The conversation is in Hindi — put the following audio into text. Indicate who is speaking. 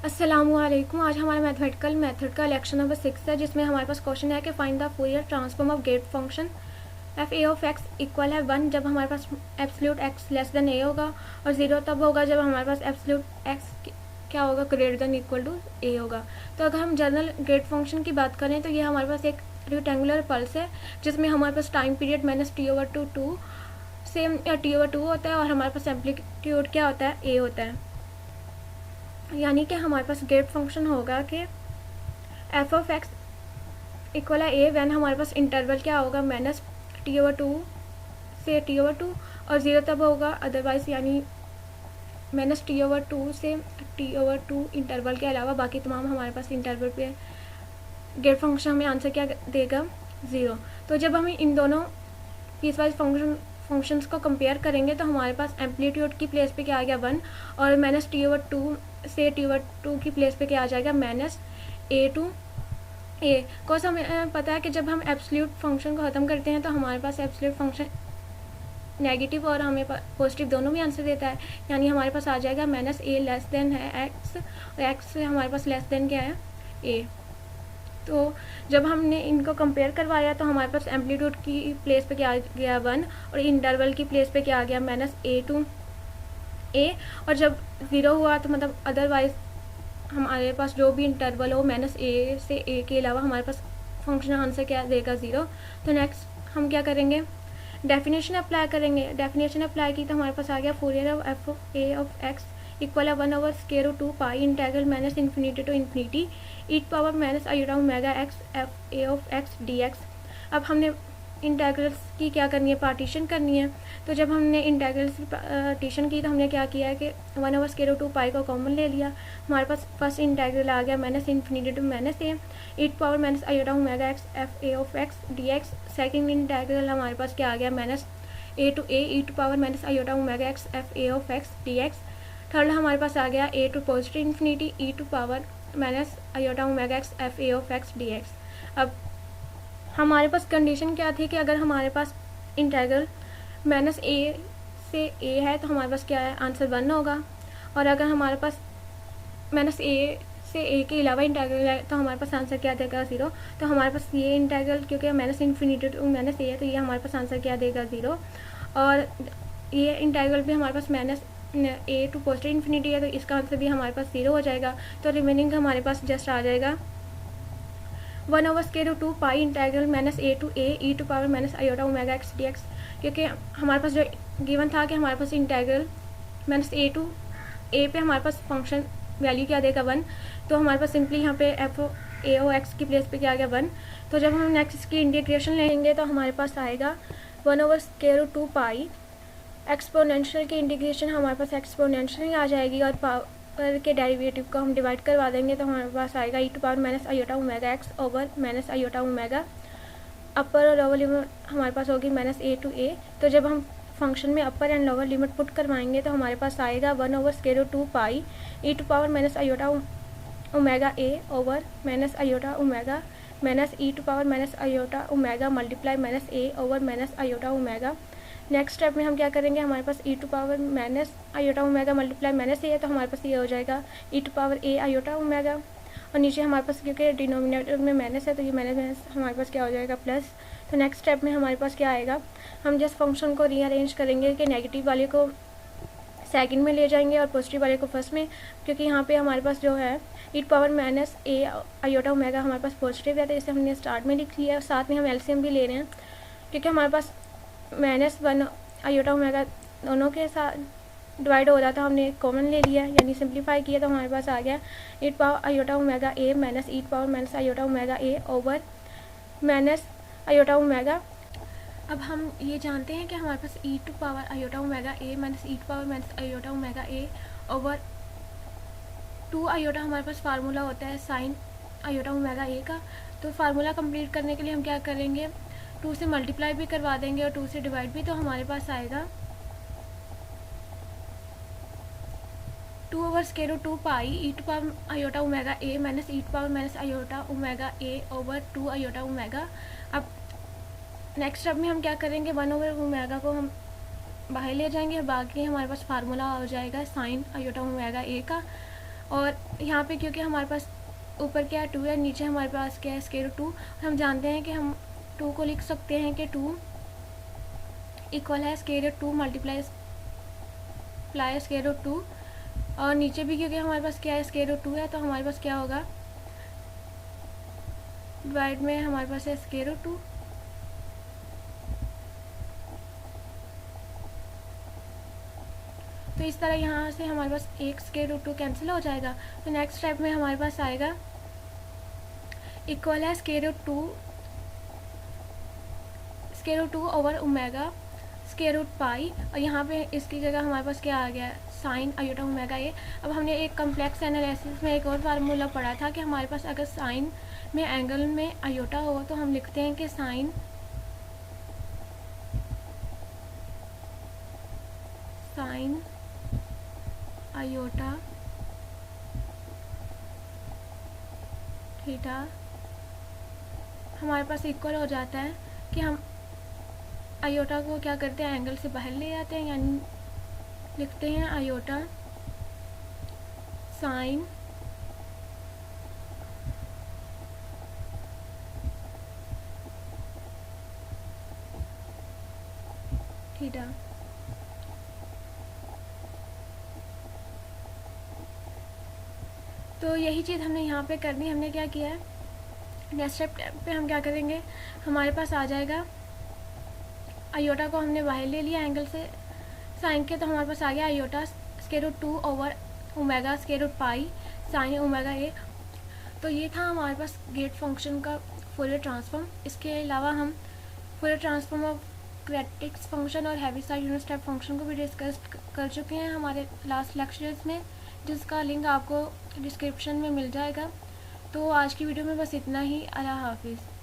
Speaker 1: अस्सलामुअलैकुम। आज हमारा मैथमेटिकल मेथड का लेक्चर नंबर 6 है, जिसमें हमारे पास क्वेश्चन है कि find the Fourier transform of gate function f A of x equal है 1 जब हमारे पास absolute x less than a होगा, और 0 तब होगा जब हमारे पास एब्सोल्यूट एक्स क्या होगा, ग्रेटर देन इक्वल टू ए होगा। तो अगर हम जनरल गेट फंक्शन की बात करें तो ये हमारे पास एक रेक्टेंगुलर पल्स है, जिसमें हमारे पास टाइम पीरियड माइनस t/2 से t/2 होता है, और हमारे पास एम्पलीट्यूड क्या होता है, ए होता है। यानी कि हमारे पास गेट फंक्शन होगा कि एफ ऑफ एक्स इक्वल है ए वैन हमारे पास इंटरवल क्या होगा, माइनस t/2 से t/2 और 0 तब होगा, अदरवाइज यानी माइनस t/2 से t/2 इंटरवल के अलावा बाकी तमाम हमारे पास इंटरवल पे गेट फंक्शन हमें आंसर क्या देगा, 0। तो जब हम इन दोनों पीस वाइज फंक्शंस को कंपेयर करेंगे तो हमारे पास एम्पलीट्यूड की प्लेस पे क्या आ गया 1, और माइनस t/2 से t/2 की प्लेस पे क्या आ जाएगा, minus a to a। Course हमें पता है कि जब हम एब्सोल्यूट फंक्शन को ख़त्म करते हैं तो हमारे पास एब्सोल्यूट फंक्शन नेगेटिव और हमें पॉजिटिव दोनों भी आंसर देता है। यानी हमारे पास आ जाएगा माइनस a लेस देन है x, और x से हमारे पास लेस देन क्या है, a। तो जब हमने इनको कंपेयर करवाया तो हमारे पास एम्पलीट्यूड की प्लेस पे क्या आ गया 1, और इंटरवल की प्लेस पे क्या आ गया, माइनस a टू a। और जब 0 हुआ तो मतलब अदरवाइज हमारे पास जो भी इंटरवल हो माइनस a से a के अलावा हमारे पास फंक्शन आंसर क्या देगा, 0। तो नेक्स्ट हम क्या करेंगे, डेफिनेशन अप्लाई करेंगे। डेफिनेशन अप्लाई की तो हमारे पास आ गया Fourier of F of A of x equal है 1/√2 pi integral minus infinity to infinity e⁻ minus iota omega x F A of x D x. अब हमने इंटेग्रल्स की क्या करनी है, पार्टीशन करनी है। तो जब हमने इंटेग्रल्स की पार्टीशन की तो हमने क्या किया है कि 1/√2 पाई को कॉमन ले लिया। हमारे पास फर्स्ट इंटेग्रल आ गया minus infinity to minus a e⁻ minus iota omega x F A of x D x. Second integral हमारे पास क्या आ गया, minus a to a e⁻ minus iota omega x F A of x D x. Third हमारे पास आ गया a to positive infinity e⁻ minus iota omega x F A of x D x. अब हमारे पास कंडीशन क्या थी कि अगर हमारे पास इंटेग्रल माइनस a से a है तो हमारे पास क्या है, आंसर 1 होगा। और अगर हमारे पास माइनस a से a के अलावा इंटेग्रल है तो हमारे पास आंसर क्या देगा, 0। तो हमारे पास ये इंटेग्रल क्योंकि minus infinity to minus a है तो ये हमारे पास आंसर क्या देगा, 0। और ये इंटेग्रल भी हमारे पास minus a to positive infinity है तो इसका आंसर भी हमारे पास 0 हो जाएगा। तो रिमेनिंग हमारे पास जस्ट आ जाएगा 1/√2 pi integral minus a to a e⁻ minus iota omega X D X. क्योंकि हमारे पास जो गिवन था कि हमारे पास integral minus a to a पे हमारे पास फंक्शन वैल्यू क्या देगा, 1। तो हमारे पास सिंपली यहाँ पे एफ ए ओ एक्स की प्लेस पे क्या आ गया, 1। तो जब हम नेक्स्ट इसकी इंटीग्रेशन लेंगे तो हमारे पास आएगा 1/√2 पाई एक्सपोनेंशियल की इंटीग्रेशन हमारे पास एक्सपोनेंशियल आ जाएगी, और पावर के डेरिवेटिव को हम डिवाइड करवा देंगे तो हमारे पास आएगा e⁻ minus iota omega X over minus iota omega. Upper और लोअर लिमिट हमारे पास होगी माइनस a टू a। तो जब हम फंक्शन में अपर एंड लोअर लिमिट पुट करवाएंगे तो हमारे पास आएगा 1/√2 पाई e⁻ minus iota omega a over minus iota omega minus e⁻ minus iota omega multiply minus a over minus iota omega. Next step में हम क्या करेंगे, हमारे पास e⁻ minus iota omega multiply minus a है तो हमारे पास ये हो जाएगा e⁻ a आयोटा ओमेगा, और नीचे हमारे पास क्योंकि डिनोमिनेटर में माइनस है तो ये माइनस हमारे पास क्या हो जाएगा, प्लस। तो नेक्स्ट स्टेप में हमारे पास क्या आएगा, हम जिस फंक्शन को रीअरेंज करेंगे कि नेगेटिव वाले को सेकंड में ले जाएंगे और पॉजिटिव वाले को फर्स्ट में, क्योंकि यहाँ पे हमारे पास जो है e⁻ minus a iota omega हमारे पास पॉजिटिव है तो इसे हमने स्टार्ट में लिख लिया। साथ में हम एलसीएम भी ले रहे हैं क्योंकि हमारे पास -1 आयोटा ओमेगा दोनों के साथ डिवाइड हो रहा था, हमने कॉमन ले लिया यानी सिंप्लीफाई किया तो हमारे पास आ गया e⁻ iota omega a minus e⁻ minus iota omega a over minus iota omega. अब हम ये जानते हैं कि हमारे पास e⁻ iota omega a minus e⁻ minus iota omega a over 2 iota हमारे पास फार्मूला होता है साइन आयोटा ओमेगा a का। तो फार्मूला कंप्लीट करने के लिए हम क्या करेंगे, 2 से मल्टीप्लाई भी करवा देंगे और 2 से डिवाइड भी। तो हमारे पास आएगा 2/√2 पाई e⁻ iota omega a minus e⁻ minus iota omega a over 2 iota omega. अब नेक्स्ट स्टेप में हम क्या करेंगे, 1/ओमेगा को हम बाहर ले जाएंगे और बाकी हमारे पास फार्मूला हो जाएगा साइन आयोटा ओमेगा a का। और यहाँ पे क्योंकि हमारे पास ऊपर क्या है 2 है, नीचे हमारे पास क्या है स्क्वायर रूट 2, हम जानते हैं कि हम 2 को लिख सकते हैं कि 2 इक्वल है square root 2 multiply square root 2, और नीचे भी क्योंकि हमारे पास क्या है स्क्वायर रूट 2 है, तो हमारे पास क्या होगा डिवाइड में हमारे पास है स्क्वायर रूट 2। तो इस तरह यहाँ से हमारे पास एक स्क्वायर रूट 2 कैंसिल हो जाएगा। तो नेक्स्ट स्टेप में हमारे पास आएगा इक्वल है square root 2 over omega square root pi, और यहाँ पे इसकी जगह हमारे पास क्या आ गया साइन आयोटा ओमेगा ए। अब हमने एक कम्प्लेक्स एनालिसिस में एक और फार्मूला पढ़ा था कि हमारे पास अगर साइन में एंगल में आयोटा हो तो हम लिखते हैं कि साइन आयोटा थीटा हमारे पास इक्वल हो जाता है कि हम आयोटा को क्या करते हैं एंगल से बाहर ले आते हैं, यानी लिखते हैं आयोटा साइन थीटा। तो यही चीज़ हमने यहाँ पे करनी, हमने क्या किया है नेक्स्ट स्टेप पे हम क्या करेंगे, हमारे पास आ जाएगा आयोटा को हमने बाहर ले लिया एंगल से साइन के, तो हमारे पास आ गया iota square root 2 over omega square root pi sine omega a. तो ये था हमारे पास गेट फंक्शन का फूरियर ट्रांसफॉर्म। इसके अलावा हम फूरियर ट्रांसफॉर्म ऑफ क्रेटिक्स फंक्शन और हैविसाइड यूनिट स्टेप फंक्शन को भी डिस्कस कर चुके हैं हमारे लास्ट लेक्चर्स में, जिसका लिंक आपको डिस्क्रिप्शन में मिल जाएगा। तो आज की वीडियो में बस इतना ही। अल्लाह हाफिज़।